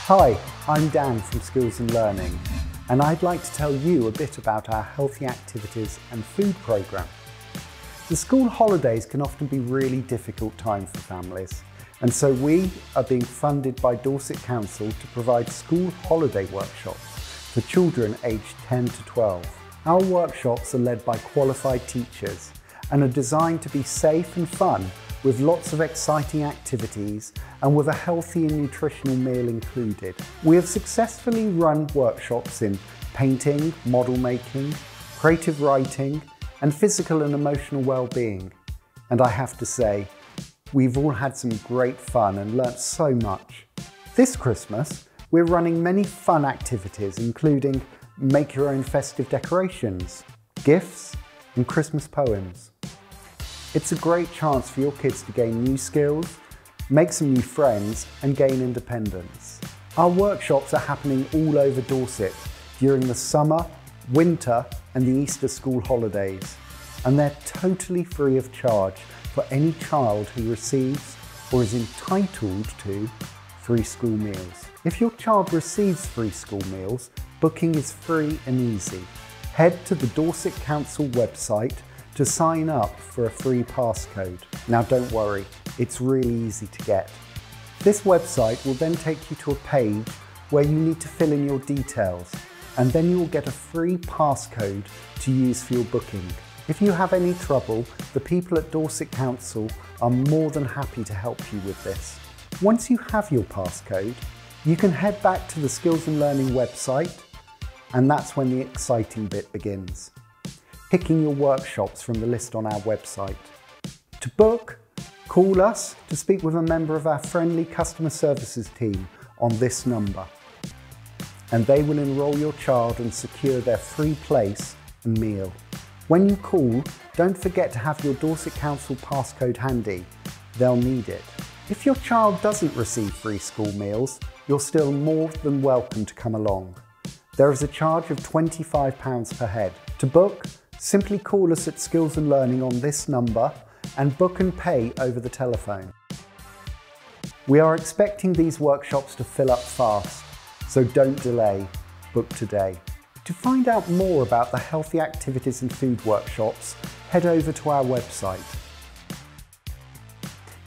Hi, I'm Dan from Skills and Learning, and I'd like to tell you a bit about our healthy activities and food programme. The school holidays can often be a really difficult time for families, and so we are being funded by Dorset Council to provide school holiday workshops for children aged 10 to 12. Our workshops are led by qualified teachers and are designed to be safe and fun, with lots of exciting activities and with a healthy and nutritional meal included. We have successfully run workshops in painting, model making, creative writing, and physical and emotional well-being. And I have to say, we've all had some great fun and learnt so much. This Christmas, we're running many fun activities, including make your own festive decorations, gifts, and Christmas poems. It's a great chance for your kids to gain new skills, make some new friends, and gain independence. Our workshops are happening all over Dorset during the summer, winter, and the Easter school holidays, and they're totally free of charge for any child who receives or is entitled to free school meals. If your child receives free school meals, booking is free and easy. Head to the Dorset Council website to sign up for a free passcode. Now don't worry, it's really easy to get. This website will then take you to a page where you need to fill in your details, and then you will get a free passcode to use for your booking. If you have any trouble, the people at Dorset Council are more than happy to help you with this. Once you have your passcode, you can head back to the Skills and Learning website, and that's when the exciting bit begins. Picking your workshops from the list on our website. To book, call us to speak with a member of our friendly customer services team on this number, and they will enrol your child and secure their free place and meal. When you call, don't forget to have your Dorset Council passcode handy. They'll need it. If your child doesn't receive free school meals, you're still more than welcome to come along. There is a charge of £25 per head. To book, simply call us at Skills and Learning on this number and book and pay over the telephone. We are expecting these workshops to fill up fast, so don't delay, book today. To find out more about the healthy activities and food workshops, head over to our website.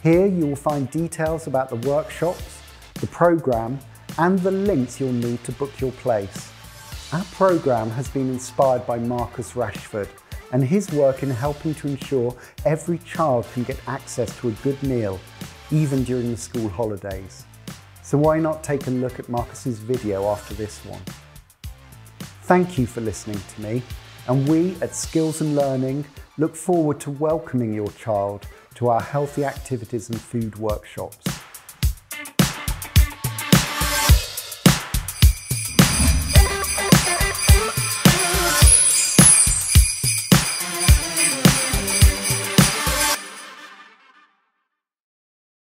Here you will find details about the workshops, the programme, and the links you'll need to book your place. Our programme has been inspired by Marcus Rashford and his work in helping to ensure every child can get access to a good meal, even during the school holidays. So why not take a look at Marcus's video after this one? Thank you for listening to me, and we at Skills and Learning look forward to welcoming your child to our healthy activities and food workshops.